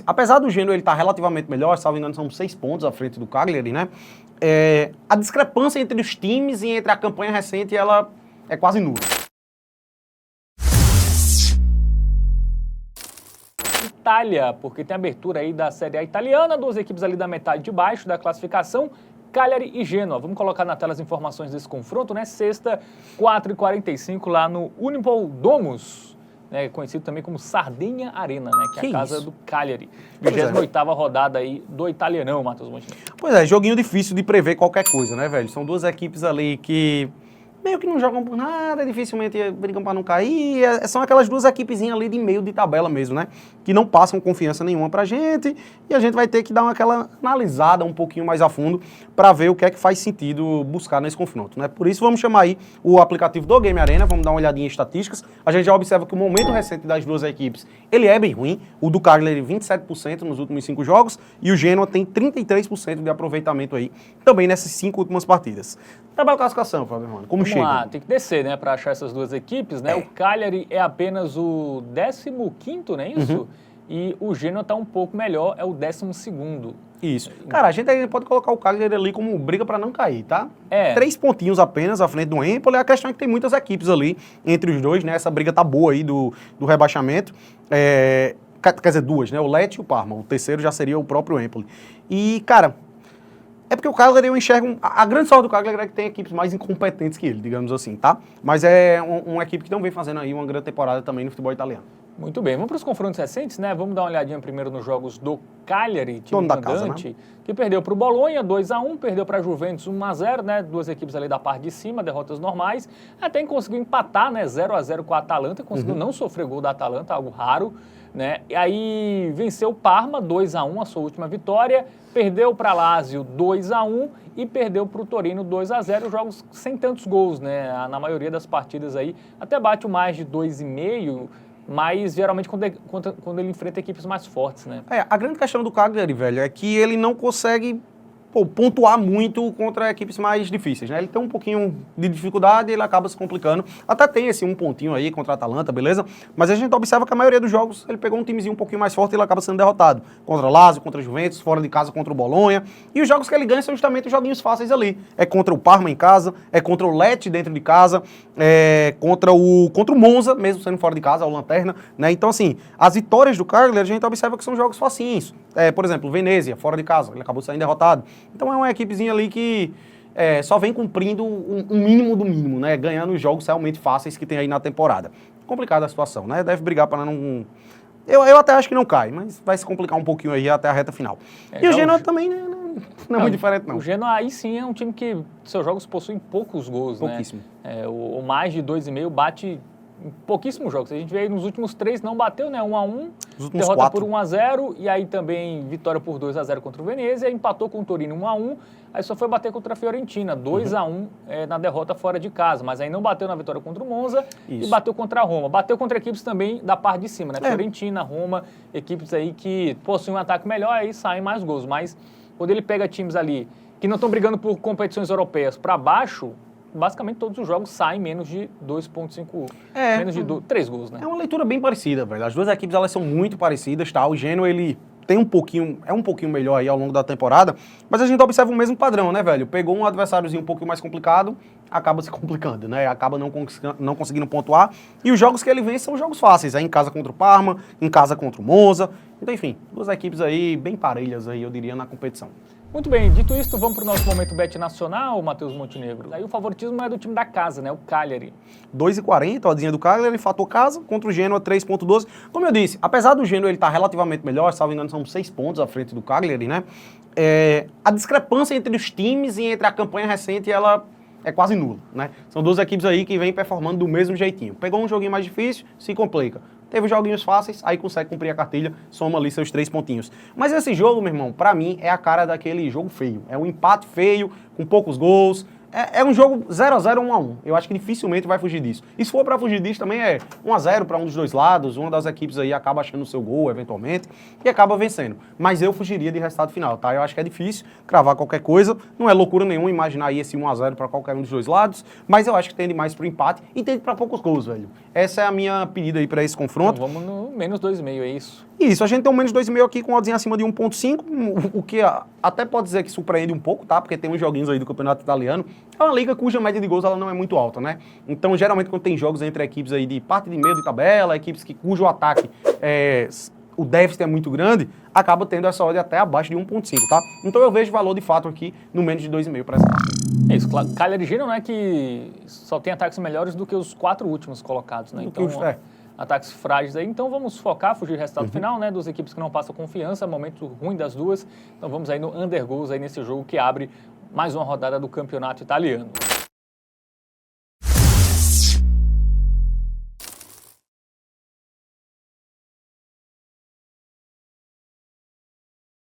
apesar do Genoa ele estar relativamente melhor, salvo engano são 6 pontos à frente do Cagliari, né? A discrepância entre os times e entre a campanha recente, ela é quase nula. Itália, porque tem abertura aí da Série A italiana, duas equipes ali da metade de baixo da classificação, Cagliari e Genoa. Vamos colocar na tela as informações desse confronto, né? Sexta, 4h45, lá no Unipol Domus, né? Conhecido também como Sardenha Arena, né? Que é a casa do Cagliari. 28ª rodada aí do Italianão, Matheus Montenegro. Pois é, joguinho difícil de prever qualquer coisa, né, velho? São duas equipes ali que meio que não jogam por nada, dificilmente brigam para não cair. São aquelas duas equipezinhas ali de meio de tabela mesmo, né? Que não passam confiança nenhuma pra gente e a gente vai ter que dar aquela analisada um pouquinho mais a fundo para ver o que é que faz sentido buscar nesse confronto, né? Por isso vamos chamar aí o aplicativo do Game Arena, vamos dar uma olhadinha em estatísticas. A gente já observa que o momento recente das duas equipes, ele é bem ruim. O do Cagliari 27% nos últimos 5 jogos e o Genoa tem 33% de aproveitamento aí, também nessas 5 últimas partidas. Tabela de classificação, Fábio, mano, como chega? Vamos lá, tem que descer, né, para achar essas duas equipes, né? O Cagliari é apenas o 15º, não é isso? E o Genoa tá um pouco melhor, é o 12º. Isso. Cara, a gente ainda pode colocar o Cagliari ali como briga para não cair, tá? 3 pontinhos apenas à frente do Empoli. A questão é que tem muitas equipes ali entre os dois, né? Essa briga tá boa aí do rebaixamento. Quer dizer, duas, né? O Lecce e o Parma. O terceiro já seria o próprio Empoli. E, cara, é porque o Cagliari eu enxergo... A grande sorte do Cagliari é que tem equipes mais incompetentes que ele, digamos assim, tá? Mas é uma equipe que não vem fazendo aí uma grande temporada também no futebol italiano. Muito bem, vamos para os confrontos recentes, né? Vamos dar uma olhadinha primeiro nos jogos do Cagliari, time mandante, que perdeu para o Bolonha 2-1, perdeu para a Juventus 1-0, né? Duas equipes ali da parte de cima, derrotas normais. Até conseguiu empatar, né? 0-0 com a Atalanta, conseguiu não sofrer gol da Atalanta, algo raro, né? E aí venceu o Parma 2-1, a sua última vitória, perdeu para Lazio 2-1 e perdeu para o Torino 2-0, jogos sem tantos gols, né? Na maioria das partidas aí, até bate o mais de 2,5, mas geralmente quando ele enfrenta equipes mais fortes, né? A grande questão do Cagliari, velho, é que ele não consegue pontuar muito contra equipes mais difíceis, né? Ele tem um pouquinho de dificuldade e ele acaba se complicando. Até tem esse um pontinho aí contra a Atalanta, beleza? Mas a gente observa que a maioria dos jogos ele pegou um timezinho um pouquinho mais forte e ele acaba sendo derrotado. Contra a Lazio, contra a Juventus, fora de casa contra o Bolonha. E os jogos que ele ganha são justamente os joguinhos fáceis ali. É contra o Parma em casa, é contra o Lecce dentro de casa, é contra o Monza, mesmo sendo fora de casa, o Lanterna, né? Então, assim, as vitórias do Cagliari a gente observa que são jogos facinhos. Por exemplo, Venezia, fora de casa, ele acabou saindo derrotado. Então é uma equipezinha ali que só vem cumprindo um mínimo do mínimo, né? Ganhando os jogos realmente fáceis que tem aí na temporada. Complicada a situação, né? Deve brigar para não... Eu até acho que não cai, mas vai se complicar um pouquinho aí até a reta final. E o Genoa também, né? Não é muito diferente, não. O Genoa aí sim é um time que seus jogos possuem poucos gols, Pouquíssimo. né? O mais de 2,5 bate em pouquíssimos jogos. A gente vê aí nos últimos 3 não bateu, né? 1-1, derrota 4. por 1-0 e aí também vitória por 2-0 contra o Venezia, empatou com o Torino 1-1, aí só foi bater contra a Fiorentina, 2-1 na derrota fora de casa, mas aí não bateu na vitória contra o Monza e bateu contra a Roma. Bateu contra equipes também da parte de cima, né? Fiorentina, Roma, equipes aí que possuem um ataque melhor, aí saem mais gols, mas quando ele pega times ali que não estão brigando por competições europeias para baixo, basicamente todos os jogos saem menos de 2,5, menos de 3 gols, né? É uma leitura bem parecida, velho. As duas equipes, elas são muito parecidas, tá? O Genoa, ele tem um pouquinho melhor aí ao longo da temporada, mas a gente observa o mesmo padrão, né, velho? Pegou um adversáriozinho um pouquinho mais complicado, acaba se complicando, né? Acaba não conseguindo pontuar, e os jogos que ele vence são jogos fáceis, em casa contra o Parma, em casa contra o Monza. Então, enfim, duas equipes aí bem parelhas aí, eu diria, na competição. Muito bem, dito isso, vamos para o nosso momento bet nacional, Matheus Montenegro. Aí o favoritismo é do time da casa, né? O Cagliari. 2,40, a oddzinha do Cagliari, fator casa, contra o Genoa 3,12. Como eu disse, apesar do Genoa ele estar relativamente melhor, salvo engano são 6 pontos à frente do Cagliari, né? A discrepância entre os times e entre a campanha recente, ela é quase nula, né? São duas equipes aí que vêm performando do mesmo jeitinho. Pegou um joguinho mais difícil, se complica. Teve joguinhos fáceis, aí consegue cumprir a cartilha, soma ali seus 3 pontinhos. Mas esse jogo, meu irmão, pra mim, é a cara daquele jogo feio. É um empate feio, com poucos gols, É um jogo 0x0, 1x1. Eu acho que dificilmente vai fugir disso. E se for para fugir disso, também é 1x0 para um dos dois lados, uma das equipes aí acaba achando o seu gol, eventualmente, e acaba vencendo. Mas eu fugiria de resultado final, tá? Eu acho que é difícil cravar qualquer coisa, não é loucura nenhuma imaginar aí esse 1x0 para qualquer um dos dois lados, mas eu acho que tende mais pro empate e tende para poucos gols, velho. Essa é a minha pedida aí para esse confronto. Então vamos no menos 2,5, é isso? Isso, a gente tem um menos 2,5 aqui com oddzinho acima de 1,5, o que até pode dizer que surpreende um pouco, tá? Porque tem uns joguinhos aí do Campeonato Italiano. É uma liga cuja média de gols ela não é muito alta, né? Então, geralmente, quando tem jogos entre equipes aí de parte de meio de tabela, equipes cujo ataque o déficit é muito grande, acaba tendo essa odd até abaixo de 1,5, tá? Então eu vejo valor de fato aqui no menos de 2,5 para essa partida. É isso, Cagliari Genoa não é que só tem ataques melhores do que os 4 últimos colocados, né? Então, ataques frágeis aí. Então vamos focar, fugir do resultado final, né? Duas equipes que não passam confiança, momento ruim das duas. Então vamos aí no under goals aí nesse jogo que abre mais uma rodada do campeonato italiano.